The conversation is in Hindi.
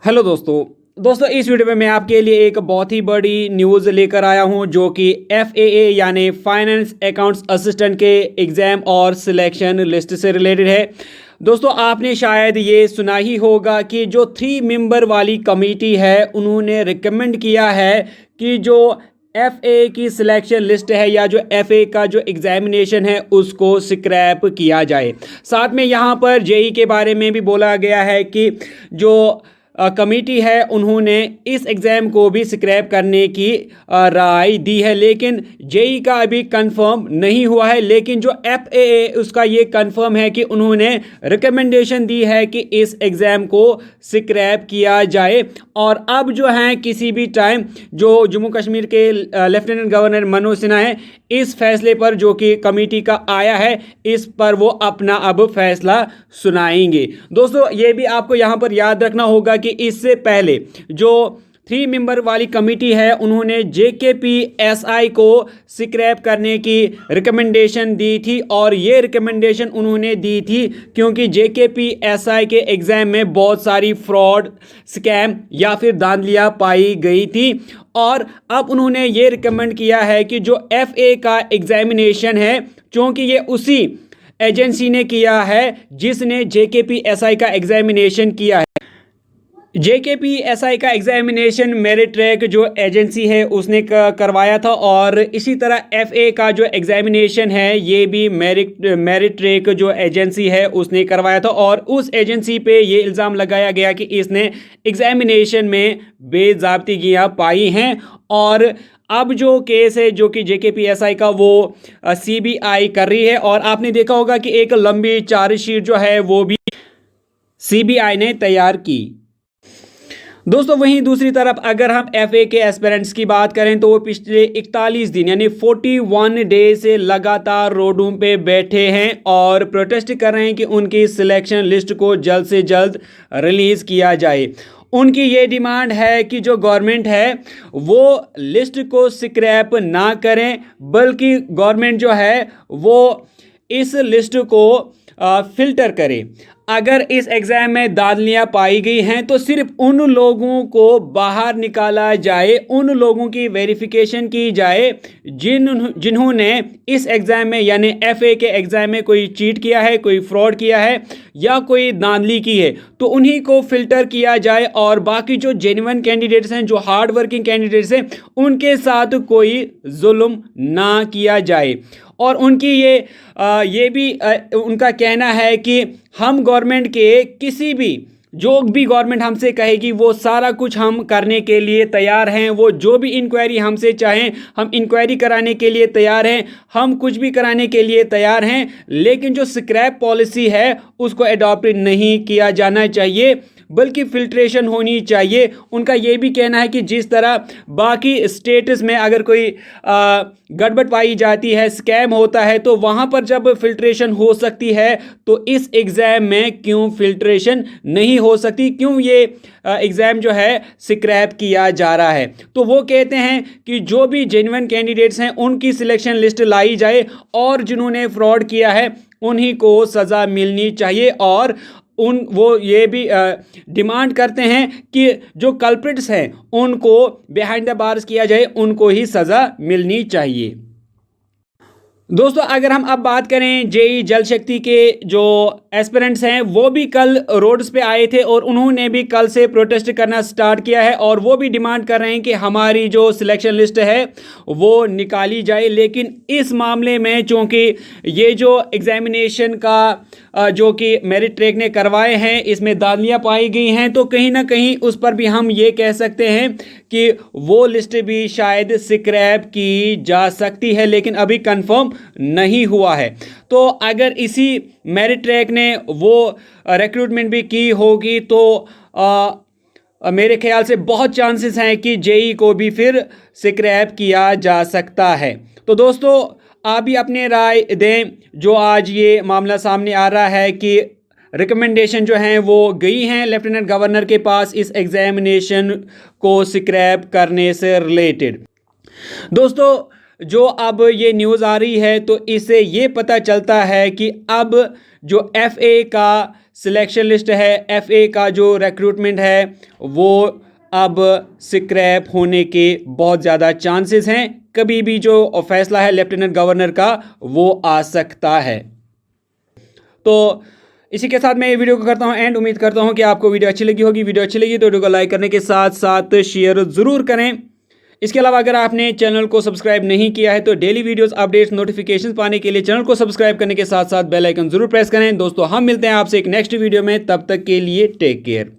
हेलो दोस्तों इस वीडियो में मैं आपके लिए एक बहुत ही बड़ी न्यूज़ लेकर आया हूं जो कि FAA यानी फाइनेंस अकाउंट्स असिस्टेंट के एग्ज़ाम और सिलेक्शन लिस्ट से रिलेटेड है। दोस्तों आपने शायद ये सुना ही होगा कि जो 3 मेंबर वाली कमेटी है उन्होंने रिकमेंड किया है कि जो FAA की सिलेक्शन लिस्ट है या जो FAA का जो एग्जामिनेशन है उसको स्क्रैप किया जाए। साथ में यहाँ पर JEE के बारे में भी बोला गया है कि जो कमेटी है उन्होंने इस एग्ज़ाम को भी स्क्रैप करने की राय दी है, लेकिन JEE का अभी कंफर्म नहीं हुआ है। लेकिन जो FAA उसका ये कंफर्म है कि उन्होंने रिकमेंडेशन दी है कि इस एग्ज़ाम को स्क्रैप किया जाए। और अब जो है किसी भी टाइम जो जम्मू कश्मीर के लेफ्टिनेंट गवर्नर मनोज सिन्हा है इस फैसले पर जो कि कमेटी का आया है इस पर वो अपना अब फैसला सुनाएंगे। दोस्तों ये भी आपको यहाँ पर याद रखना होगा कि इससे पहले जो 3 मेंबर वाली कमेटी है उन्होंने JKPSI को स्क्रैप करने की रिकमेंडेशन दी थी और ये रिकमेंडेशन उन्होंने दी थी क्योंकि JKPSI के एग्ज़ाम में बहुत सारी फ्रॉड, स्कैम या फिर धांधलियाँ पाई गई थी। और अब उन्होंने ये रिकमेंड किया है कि जो FAA का एग्जामिनेशन है, चूँकि ये उसी एजेंसी ने किया है जिसने JKPSI का एग्जामिनेशन किया है। JKPSI का एग्जामिनेशन मेरिट ट्रैक जो एजेंसी है उसने करवाया था और इसी तरह FAA का जो एग्जामिनेशन है ये भी मेरिट ट्रैक जो एजेंसी है उसने करवाया था और उस एजेंसी पे ये इल्ज़ाम लगाया गया कि इसने एग्जामिनेशन में बेज़ाब्तिगियाँ पाई हैं। और अब जो केस है जो कि JKPSI का वो CBI कर रही है और आपने देखा होगा कि एक लंबी चार्जशीट जो है वो भी CBI ने तैयार की। दोस्तों वहीं दूसरी तरफ अगर हम FAA के एस्पिरेंट्स की बात करें तो वो पिछले 41 दिन यानी 41 डे से लगातार रोडों पे बैठे हैं और प्रोटेस्ट कर रहे हैं कि उनकी सिलेक्शन लिस्ट को जल्द से जल्द रिलीज़ किया जाए। उनकी ये डिमांड है कि जो गवर्नमेंट है वो लिस्ट को स्क्रैप ना करें बल्कि गवर्नमेंट जो है वो इस लिस्ट को फिल्टर करे। अगर इस एग्ज़ाम में धांधलियाँ पाई गई हैं तो सिर्फ उन लोगों को बाहर निकाला जाए, उन लोगों की वेरिफिकेशन की जाए जिन्होंने इस एग्ज़ाम में यानी FAA के एग्ज़ाम में कोई चीट किया है, कोई फ्रॉड किया है या कोई धांधली की है, तो उन्हीं को फिल्टर किया जाए और बाकी जो जेन्युइन कैंडिडेट्स हैं, जो हार्ड वर्किंग कैंडिडेट्स हैं, उनके साथ कोई जुल्म ना किया जाए। और उनकी ये भी उनका कहना है कि हम गवर्नमेंट के किसी भी जो भी गवर्नमेंट हमसे कहेगी वो सारा कुछ हम करने के लिए तैयार हैं। वो जो भी इंक्वायरी हमसे चाहें हम इंक्वायरी कराने के लिए तैयार हैं, हम कुछ भी कराने के लिए तैयार हैं, लेकिन जो स्क्रैप पॉलिसी है उसको अडॉप्ट नहीं किया जाना चाहिए बल्कि फिल्ट्रेशन होनी चाहिए। उनका ये भी कहना है कि जिस तरह बाकी स्टेट्स में अगर कोई गड़बड़ पाई जाती है, स्कैम होता है, तो वहाँ पर जब फिल्ट्रेशन हो सकती है तो इस एग्ज़ाम में क्यों फिल्ट्रेशन नहीं हो सकती, क्यों ये एग्ज़ाम जो है स्क्रैप किया जा रहा है। तो वो कहते हैं कि जो भी जेन्युइन कैंडिडेट्स हैं उनकी सिलेक्शन लिस्ट लाई जाए और जिन्होंने फ्रॉड किया है उन्हीं को सज़ा मिलनी चाहिए। और वो ये भी डिमांड करते हैं कि जो कल्प्रिट्स हैं उनको बिहाइंड द बार्स किया जाए, उनको ही सज़ा मिलनी चाहिए। दोस्तों अगर हम अब बात करें JEE जल शक्ति के जो एस्पिरेंट्स हैं वो भी कल रोड्स पे आए थे और उन्होंने भी कल से प्रोटेस्ट करना स्टार्ट किया है और वो भी डिमांड कर रहे हैं कि हमारी जो सिलेक्शन लिस्ट है वो निकाली जाए। लेकिन इस मामले में चूँकि ये जो एग्जामिनेशन का जो कि मेरिट ट्रैक ने करवाए हैं इसमें धांधलियाँ पाई गई हैं, तो कहीं ना कहीं उस पर भी हम ये कह सकते हैं कि वो लिस्ट भी शायद स्क्रैप की जा सकती है, लेकिन अभी कंफर्म नहीं हुआ है। तो अगर इसी मेरिट ट्रैक ने वो रिक्रूटमेंट भी की होगी तो मेरे ख्याल से बहुत चांसेस हैं कि JEE को भी फिर स्क्रैप किया जा सकता है। तो दोस्तों आप भी अपनी राय दें। जो आज ये मामला सामने आ रहा है कि रिकमेंडेशन जो हैं वो गई हैं लेफ्टिनेंट गवर्नर के पास इस एग्जामिनेशन को स्क्रैप करने से रिलेटेड। दोस्तों जो अब ये न्यूज़ आ रही है तो इससे ये पता चलता है कि अब जो FAA का सिलेक्शन लिस्ट है, FA का जो रिक्रूटमेंट है वो अब स्क्रैप होने के बहुत ज़्यादा चांसेस हैं। कभी भी जो फैसला है लेफ्टिनेंट गवर्नर का वो आ सकता है। तो इसी के साथ मैं ये वीडियो को करता हूं एंड। उम्मीद करता हूं कि आपको वीडियो अच्छी लगी होगी। वीडियो अच्छी लगी तो वीडियो को लाइक करने के साथ साथ शेयर ज़रूर करें। इसके अलावा अगर आपने चैनल को सब्सक्राइब नहीं किया है तो डेली वीडियोस अपडेट्स नोटिफिकेशंस पाने के लिए चैनल को सब्सक्राइब करने के साथ साथ बेल आइकन जरूर प्रेस करें। दोस्तों हम मिलते हैं आपसे एक नेक्स्ट वीडियो में, तब तक के लिए टेक केयर।